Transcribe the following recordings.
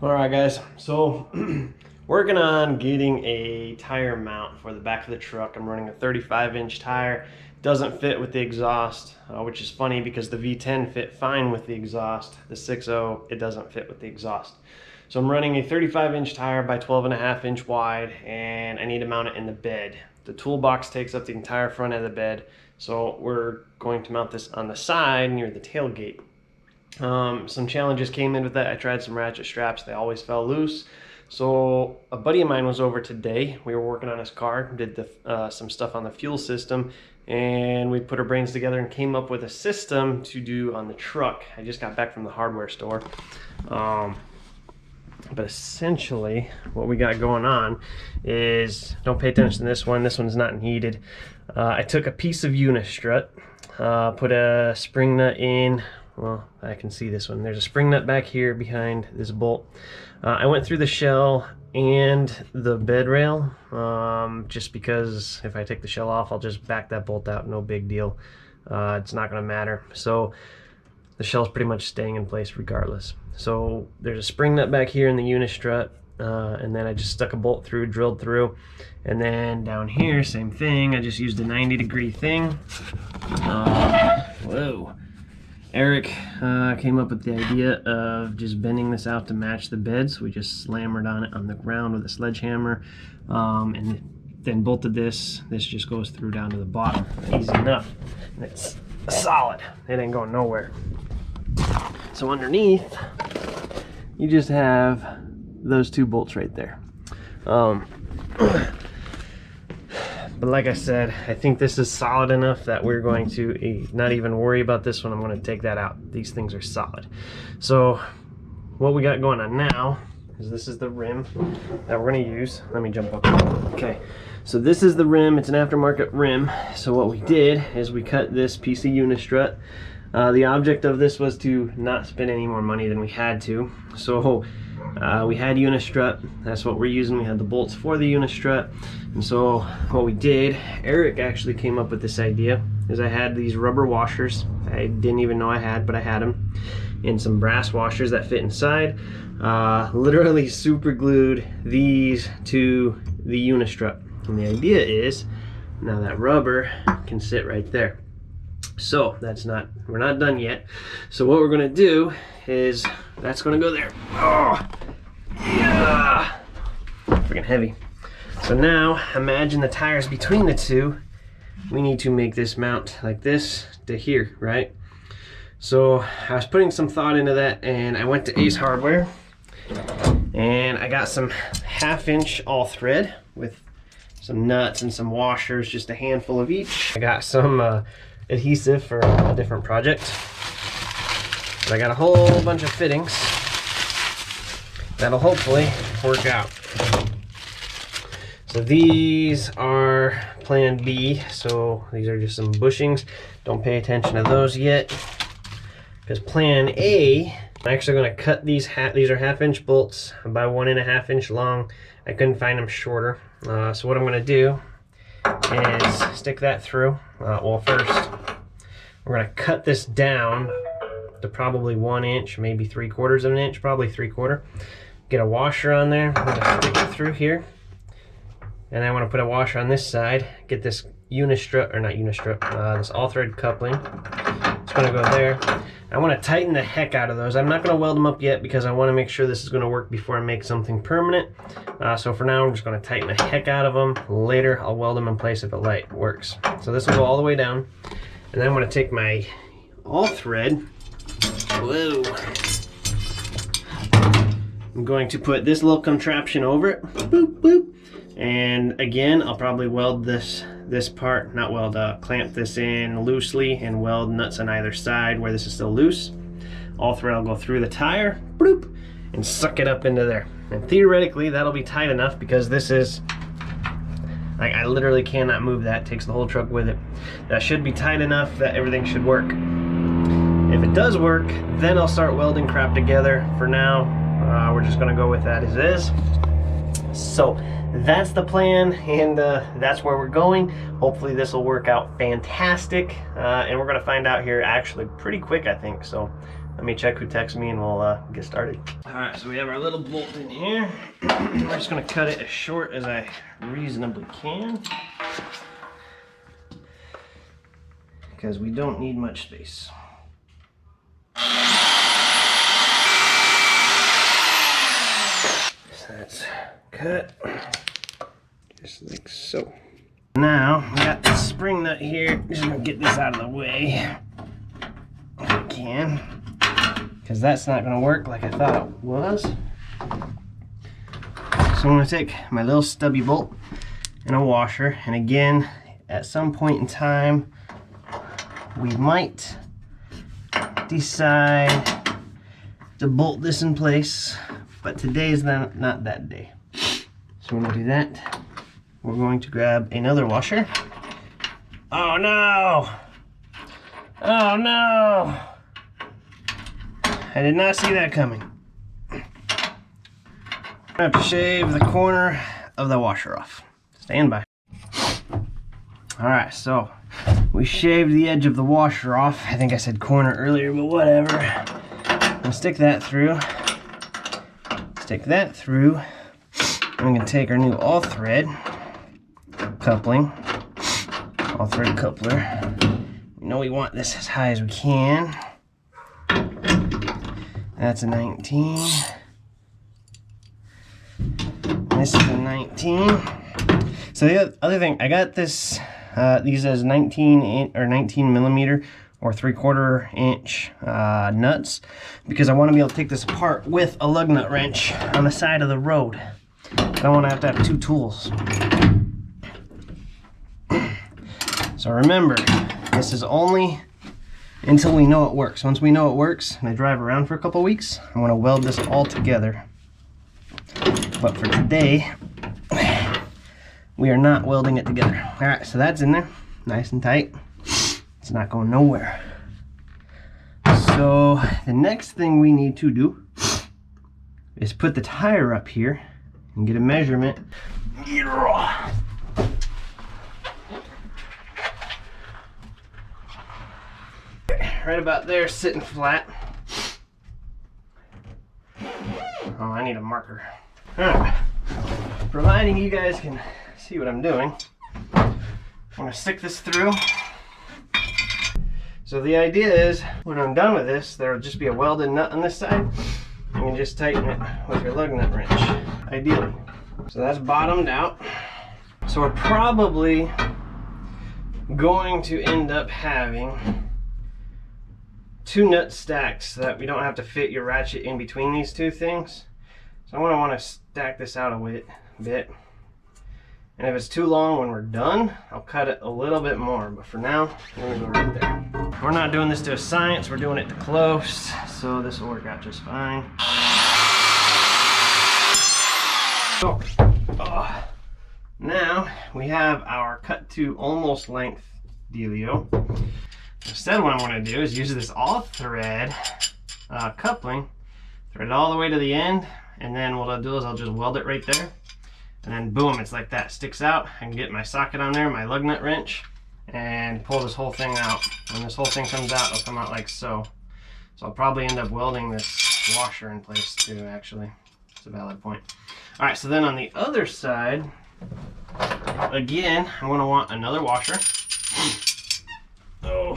Alright guys, so working on getting a tire mount for the back of the truck. I'm running a 35-inch tire. Doesn't fit with the exhaust, which is funny because the V10 fit fine with the exhaust. The 6.0, it doesn't fit with the exhaust. So I'm running a 35-inch tire by 12.5-inch wide, and I need to mount it in the bed. The toolbox takes up the entire front of the bed, so we're going to mount this on the side near the tailgate. Some challenges came in with that. I tried some ratchet straps, they always fell loose. So a buddy of mine was over today. We were working on his car, did some stuff on the fuel system, and we put our brains together and came up with a system to do on the truck. I just got back from the hardware store. But essentially what we got going on is, don't pay attention to this one's not heated. I took a piece of unistrut, put a spring nut in. Well, I can see this one. There's a spring nut back here behind this bolt. I went through the shell and the bed rail, just because if I take the shell off, I'll just back that bolt out, no big deal. It's not gonna matter. So the shell's pretty much staying in place regardless. So there's a spring nut back here in the unistrut, and then I just stuck a bolt through, drilled through. And then down here, same thing. I just used a 90-degree thing. Whoa. Eric came up with the idea of just bending this out to match the bed, so we just slammered on it on the ground with a sledgehammer, and then bolted this. This just goes through down to the bottom, easy enough. And it's solid, it ain't going nowhere. So underneath, you just have those two bolts right there. But like I said, I think this is solid enough that we're going to not even worry about this one. I'm going to take that out. These things are solid. So what we got going on now is this is the rim that we're going to use. Let me jump up. Okay, so this is the rim. It's an aftermarket rim. So what we did is we cut this piece of unistrut. The object of this was to not spend any more money than we had to. So we had unistrut, that's what we're using. We had the bolts for the unistrut. And so what we did, Eric actually came up with this idea, is I had these rubber washers. I didn't even know I had, but I had them. And some brass washers that fit inside. Literally super glued these to the unistrut. And the idea is, now that rubber can sit right there. So we're not done yet. So what we're gonna do is, that's gonna go there. Oh, yeah, freaking heavy. So now imagine the tires between the two. We need to make this mount like this to here, right? So I was putting some thought into that, and I went to Ace Hardware, and I got some 1/2-inch all thread with some nuts and some washers, just a handful of each. I got some adhesive for a different project. But I got a whole bunch of fittings that'll hopefully work out. So these are plan B. So these are just some bushings. Don't pay attention to those yet, because plan A, I'm actually going to cut these. These are 1/2-inch bolts by 1.5 inch long. I couldn't find them shorter. So what I'm going to do is stick that through. Well, first we're going to cut this down to probably 1 inch, maybe 3/4 of an inch, probably 3/4. Get a washer on there. I'm going to stick it through here, and I want to put a washer on this side. Get this unistrut, or not unistrut, this all-thread coupling. It's going to go there. I want to tighten the heck out of those. I'm not going to weld them up yet because I want to make sure this is going to work before I make something permanent. So for now, I'm just going to tighten the heck out of them. Later, I'll weld them in place if it works. So this will go all the way down. And then I'm going to take my all-thread. Whoa. I'm going to put this little contraption over it. Boop, boop. And again, I'll probably weld this part, not weld, clamp this in loosely and weld nuts on either side where this is still loose. All thread will go through the tire, bloop, and suck it up into there. And theoretically, that'll be tight enough, because this is, like, I literally cannot move that. It takes the whole truck with it. That should be tight enough that everything should work. If it does work, then I'll start welding crap together. For now, we're just gonna go with that as is. So that's the plan, and that's where we're going. Hopefully this will work out fantastic, and we're going to find out here actually pretty quick, I think. So Let me check who texts me and we'll get started. All right, so we have our little bolt in here. We're just gonna cut it as short as I reasonably can, because we don't need much space. So that's cut, just like so. Now, we got this spring nut here. Just gonna get this out of the way if I can, because that's not gonna work like I thought it was. So I'm gonna take my little stubby bolt and a washer, and again, at some point in time, we might decide to bolt this in place, but today's not that day. So we're gonna do that. We're going to grab another washer. Oh no! Oh no! I did not see that coming. I have to shave the corner of the washer off. Stand by. Alright, so we shaved the edge of the washer off. I think I said corner earlier, but whatever. I'll stick that through. Stick that through. And we're going to take our new all thread coupling, all thread coupler. You know we want this as high as we can. That's a 19. This is a 19. So the other thing, I got this these as 19 millimeter or 3/4 inch nuts, because I want to be able to take this apart with a lug nut wrench on the side of the road. I don't want to have two tools. So remember, this is only until we know it works. Once we know it works and I drive around for a couple weeks, I want to weld this all together. But for today, we are not welding it together. All right, so that's in there, nice and tight. It's not going nowhere. So the next thing we need to do is put the tire up here and get a measurement. Right about there, sitting flat. Oh, I need a marker. Alright, providing you guys can see what I'm doing, I'm gonna stick this through. So the idea is, when I'm done with this, there'll just be a welded nut on this side. You can just tighten it with your lug nut wrench, ideally. So that's bottomed out. So we're probably going to end up having 2 nut stacks so that we don't have to fit your ratchet in between these two things. So I'm going to want to stack this out a bit. And if it's too long when we're done, I'll cut it a little bit more. But for now, we're going to go right there. We're not doing this to a science, we're doing it to close. So this will work out just fine. So, now we have our cut to almost length dealio. Instead, what I'm going to do is use this all thread coupling, thread it all the way to the end, and then what I'll do is I'll just weld it right there, and then boom, it's like that, sticks out. I can get my socket on there, my lug nut wrench, and pull this whole thing out. When this whole thing comes out, it'll come out like so. So I'll probably end up welding this washer in place too, actually. It's a valid point. All right, so then on the other side, again, I'm going to want another washer. Oh,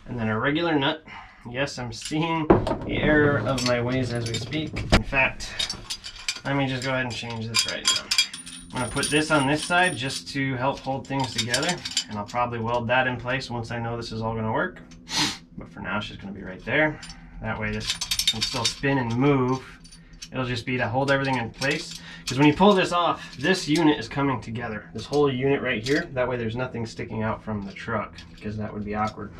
and then a regular nut. Yes, I'm seeing the error of my ways as we speak. In fact, let me just go ahead and change this right now. I'm going to put this on this side just to help hold things together, and I'll probably weld that in place once I know this is all going to work. But for now, it's just going to be right there. That way this can still spin and move. It'll just be to hold everything in place. Because when you pull this off, this unit is coming together. This whole unit right here. That way there's nothing sticking out from the truck, because that would be awkward.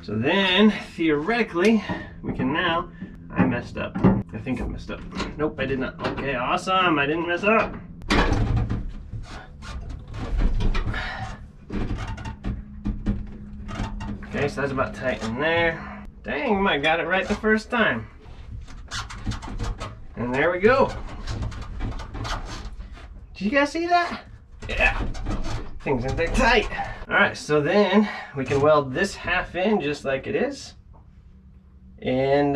So then, theoretically, we can now... I messed up. I think I messed up. Nope, I did not. Okay, awesome. I didn't mess up. Okay, so that's about tight in there. Dang, we might got it right the first time. And there we go. Did you guys see that? Yeah. Things in there tight. All right, so then we can weld this half in just like it is. And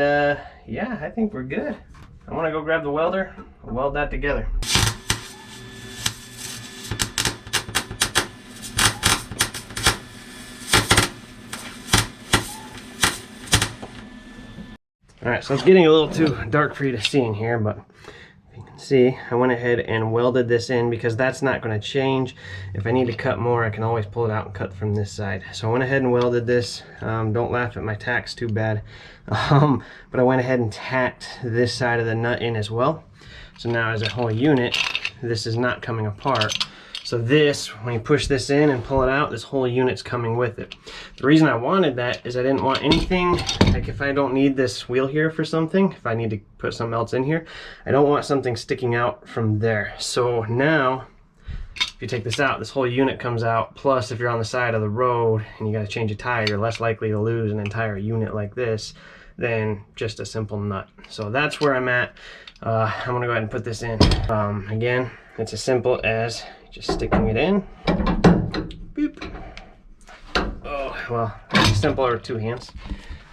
yeah, I think we're good. I'm gonna go grab the welder, weld that together. All right, so it's getting a little too dark for you to see in here, but if you can see, I went ahead and welded this in because that's not going to change. If I need to cut more, I can always pull it out and cut from this side. So I went ahead and welded this. Don't laugh at my tacks too bad. But I went ahead and tacked this side of the nut in as well. So now as a whole unit, this is not coming apart. So this, when you push this in and pull it out, this whole unit's coming with it. The reason I wanted that is I didn't want anything, like if I don't need this wheel here for something, if I need to put something else in here, I don't want something sticking out from there. So now, if you take this out, this whole unit comes out. Plus, if you're on the side of the road and you gotta change a tire, you're less likely to lose an entire unit like this than just a simple nut. So that's where I'm at. I'm gonna go ahead and put this in. Again, it's as simple as just sticking it in. Boop. Oh, well, it's simpler with two hands.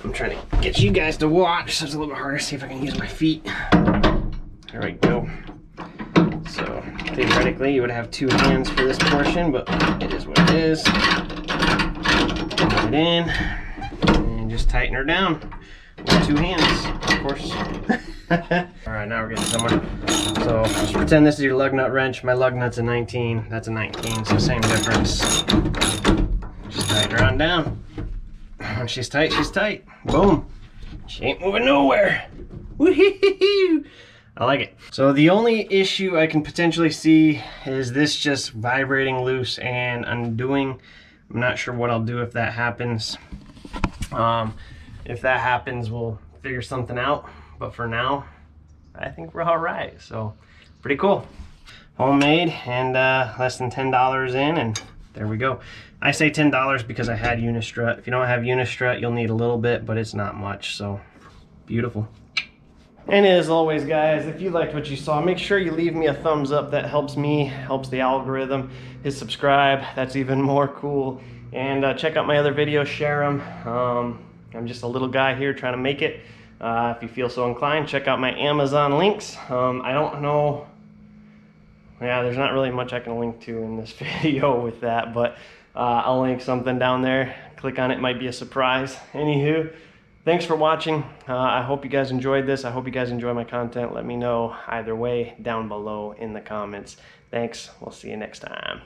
I'm trying to get you guys to watch, so it's a little bit harder. See if I can use my feet. There we go. So theoretically, you would have two hands for this portion, but it is what it is. Put it in and just tighten her down with two hands, of course. All right, now we're getting somewhere. So just pretend this is your lug nut wrench. My lug nut's a 19. That's a 19, so same difference. Just tighten her on down. When she's tight, she's tight. Boom. She ain't moving nowhere. Woo-hoo-hoo-hoo. I like it. So the only issue I can potentially see is this just vibrating loose and undoing. I'm not sure what I'll do if that happens. If that happens, we'll figure something out. But for now, I think we're all right. So pretty cool. Homemade and less than $10 in, and there we go. I say $10 because I had Unistrut. If you don't have Unistrut, you'll need a little bit, but it's not much. So beautiful. And as always, guys, if you liked what you saw, make sure you leave me a thumbs up. That helps me, helps the algorithm. Hit subscribe, that's even more cool. And check out my other videos, share them. I'm just a little guy here trying to make it. If you feel so inclined, check out my Amazon links. I don't know, yeah, there's not really much I can link to in this video with that, but I'll link something down there. Click on it, might be a surprise. Anywho, thanks for watching. I hope you guys enjoyed this. I hope you guys enjoy my content. Let me know either way down below in the comments. Thanks. We'll see you next time.